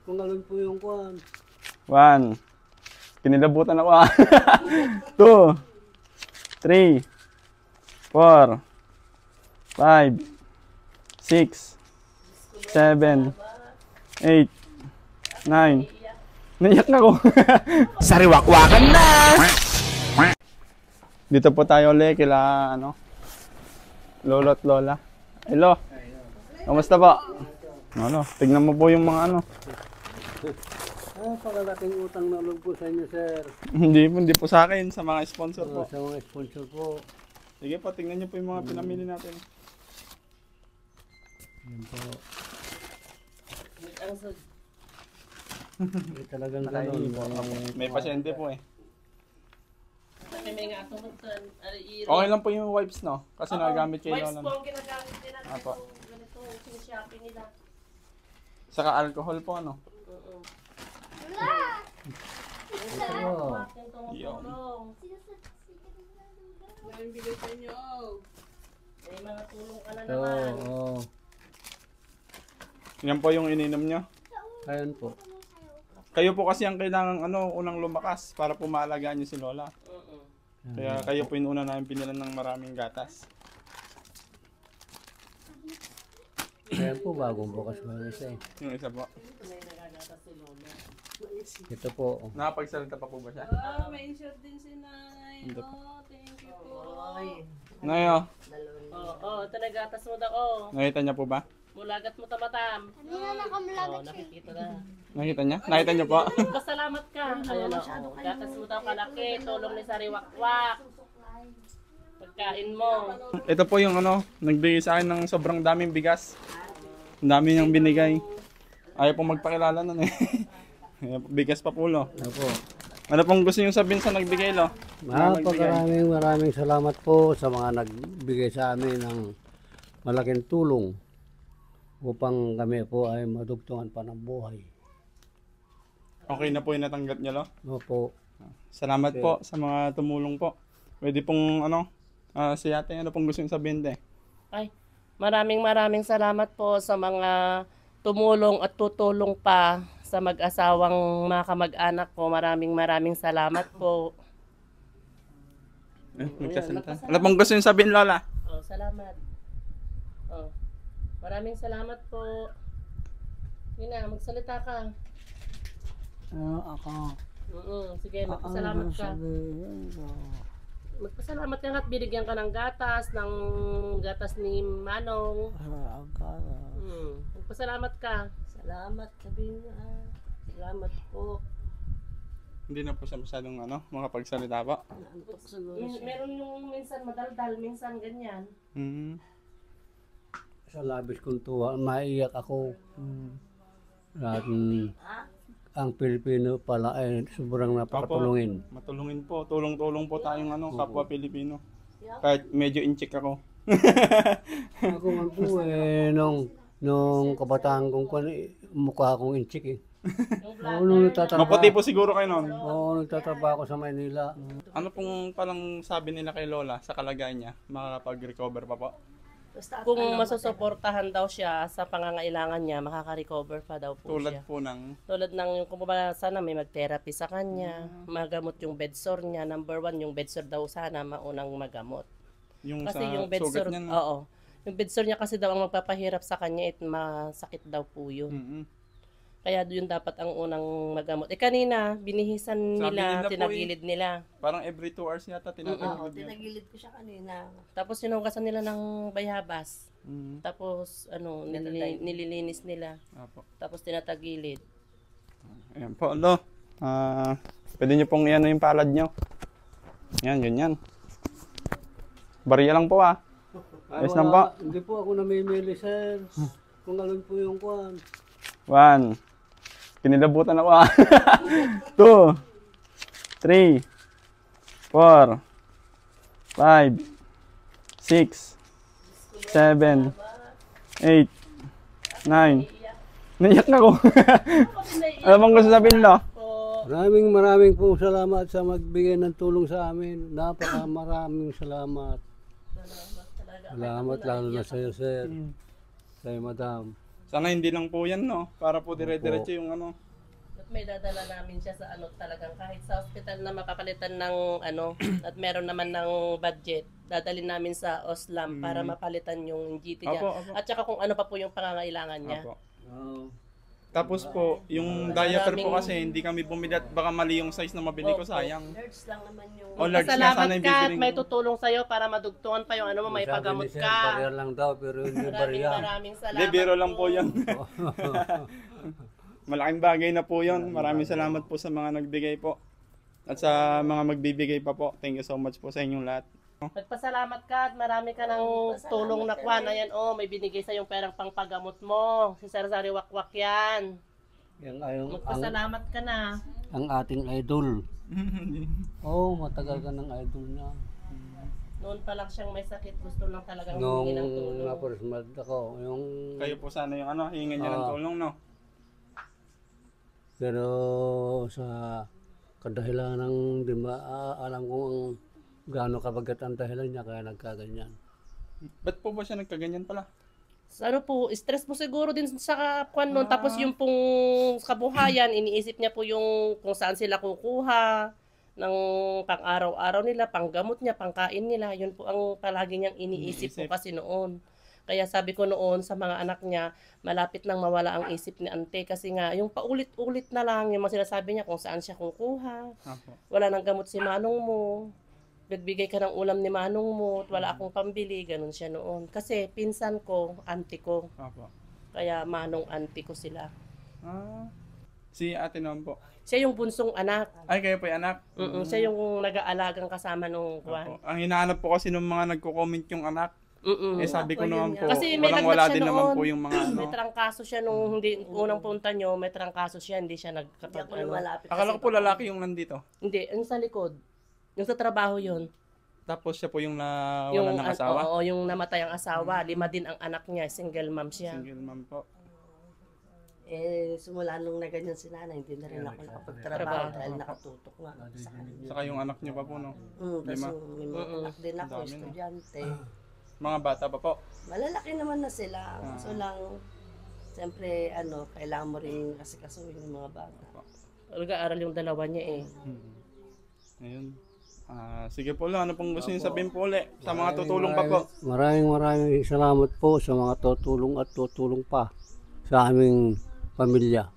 Kung alin po yung kwan. 1. Kinilabutan ako ah. 2, 3, 4, 5, 6, 7, 8, 9. Naiyak na ako. Sariwakwakan na! Dito po tayo ulit kila lolo at lola. Hello. Kamusta po? Tignan mo po yung mga Pagkalaking utang na loob po sa inyo, sir. Hindi po sa akin, sa mga sponsor po. Sa mga sponsor po. Sige po, tingnan niyo po yung mga pinamili natin. Yan po. Talagang ganun. May pasyente po eh. Okay lang po yung wipes, no? Kasi nagagamit kayo Wipes lola. po ang ginagamit nila. Apo. Ganito, sinishopee nila. Saka alcohol po, ano? May bigay sa inyo. May mga tulong ka na Oo. naman. Oo. Yan po yung ininom nyo. Ayun po. Kayo po kasi ang kailangan unang lumakas para po maalagaan nyo si lola. Kaya kayo po yung una namin pinilan ng maraming gatas. Ayan po, bagong bukas mo yung isa eh. Yung isa po. Ito po. Nakapagsalita pa po ba siya? May insure din si nanay. Thank you po. Nayo, Ito nagatas mo daw. nakita niya po ba? Mulagat mo tamatam. Nakikita na. Nakita niya? Nakita niyo po? Pasalamat ka. Ayan o. Gatas mo daw kalaki. Tulong ni Sariwakwak. Pagkain mo. Ito po yung nagbigay sa akin ng sobrang daming bigas. Ang dami niyang binigay. Ayaw pong magpakilala nun eh. Bigas pa po lo. Opo. Ano pong gusto niyo sabihin sa nagbigay lo? Maraming salamat po sa mga nagbigay sa amin ng malaking tulong upang kami po ay madugtungan pa ng buhay. Okay na po yung natanggap niya lo? Opo. Salamat po sa mga tumulong po. Pwede pong si ate, ano pong gusto niyo sabihin de? Ay, maraming salamat po sa mga tumulong at tutulong pa sa mag-asawang mga kamag-anak ko. Maraming salamat po. Magsasalita. Ano pong gusto niyo sabihin lola? Salamat. Maraming salamat po. Yun na, magsalita ka. Ako. Sige, magpasalamat ka. Magpasalamat ka at binigyan ka ng gatas ni Manong. Magpasalamat ka. Salamat, sabihin nga. Salamat po. Hindi na po siya masyadong makapagsalita po. Meron yung minsan madaldal, minsan ganyan. Sa labis kong tuwa, maiyak ako. At ang Pilipino pala ay sobrang napakatulungin. Matulungin po. Tulong-tulong po tayong kapwa Pilipino. Kahit medyo inchik ako. Ako man po nung kabataan kong mukha akong inchik eh. Maputi po siguro kayo noon. Oo, nagtatrabaho ako sa Maynila. Ano pong palang sabi nila kay Lola sa kalagayan niya? Makakapag-recover pa po? Kung masusuportahan daw siya sa pangangailangan niya, makaka-recover pa daw po Tulad siya. po ng... Tulad ng yung kumbaga sana may mag-therapy sa kanya, magamot yung bedsore niya. Number 1, yung bedsore daw sana maunang magamot. Yung Kasi sa yung sugat bedsore, niya, no? oo. Yung bedsore niya kasi daw ang magpapahirap sa kanya at masakit daw po yun. Kaya yun dapat ang unang magamot. Kanina, binihisan Sabi nila, nila po tinagilid nila. Parang every 2 hours yata tinatagilid yun. Tinagilid ko siya kanina. Tapos sinugasan nila ng bayabas. Tapos nililinis nila. Apo. Tapos tinatagilid. Ayan po, lo. Pwede nyo pong iyan yung palad nyo. Yan, ganyan. Bariya lang po Ayos lang po. Hindi po ako namimili, sir. Kung alin po yung kwan. 1. Kinilabutan ako 2, 3, 4, 5, 6, 7, 8, 9. Naiyak na ako. Ano bang gusto sabihin lo? Maraming pong salamat sa magbigay ng tulong sa amin. Maraming salamat. Salamat lalo na sa iyo, sir. Sa iyo, madam. Sana hindi lang po yan, no? Para po dire-diretso yung ano. At may dadala namin siya sa ano talagang kahit sa hospital na mapapalitan ng ano at meron naman ng budget, dadalhin namin sa Oslam para mapalitan yung GT niya. Opo, opo. At saka kung ano pa po yung pangangailangan niya. Opo. Oo. Tapos po, yung diaper po kasi hindi kami bumili at baka mali yung size na mabili ko, sayang. Large lang naman yung... O large nga Salamat sana yung ka at bibiling may ko. tutulong sa'yo para madugtungan pa yung ano mo, may Sabi pagamot ni Sir, ka. barya lang daw, pero hindi barya. Maraming salamat. Hindi, biro lang po yan. Malaking bagay na po yun. Maraming salamat po sa mga nagbigay po. At sa mga magbibigay pa po. Thank you so much po sa inyong lahat. Nagpasalamat ka at marami ka ng tulong na kwan. Ayan, oh, may binigay sa yung perang pangpagamot mo. Si Sir Sari Wakwak yan. Magpasalamat ka na. Ang ating idol. Oh, matagal ka ng idol niya. Noon pa lang siyang may sakit, gusto lang talagang Nung humingi ng tulong. napurismad ako, yung... Kayo po sana yung ano, hihingan niya ng tulong, no? Pero sa kadahilan ng di ba, alam ko ang gaano kabagat ang dahilan niya kaya nagkaganyan. Ba't po ba siya nagkaganyan pala? Ano po, stress po siguro din sa kwan noon. Tapos yung pong kabuhayan, iniisip niya po yung kung saan sila kukuha ng pang-araw-araw nila, panggamot niya, pangkain nila. Yun po ang palagi niyang iniisip po kasi noon. Kaya sabi ko noon sa mga anak niya, malapit nang mawala ang isip ni ante kasi nga yung paulit-ulit na lang yung mga sinasabi niya kung saan siya kukuha. Apo. Wala nang gamot si manong mo. Nagbigay ka ng ulam ni manong mo at wala akong pambili. Ganun siya noon. Kasi pinsan ko, auntie ko. Apo. Kaya manong auntie ko sila. Ah, si ate naman po. Siya yung bunsong anak. Ay, kayo po yung anak? Siya yung nag-aalagang kasama nung kwan. Apo. Ang hinahanap po kasi ng mga nagko-comment yung anak. Eh sabi ko naman po, Kasi may walang lagnat wala siya din naman noon. po yung mga ano. May trangkaso siya nung hindi unang punta nyo, may trangkaso siya, hindi siya Hindi nagkapag ako lumalapit. Akala ko po lalaki yung nandito. Hindi, yung sa likod. Yung sa trabaho yun. Tapos siya po yung nawala ng asawa. Oo, yung namatay ang asawa. 5 din ang anak niya, single mom siya. Single mom po. Simula nung na ganyan si nanay, hindi na rin ako nakapagtrabaho dahil nakatutok nga sa kanila. Saka yung anak niyo pa po, no? Tapos may mga anak din ako, Dami, no? estudyante. Mga bata pa po. Malalaki naman na sila. So lang, siyempre, kailangan mo rin kasi kasuhin yung mga bata. Nag-aaral yung dalawa niya eh. Ayun. Sige po lang, ano pong gusto niyo sabihin po ulit sa mga tutulong pa po? Maraming salamat po sa mga tutulong at tutulong pa sa aming pamilya.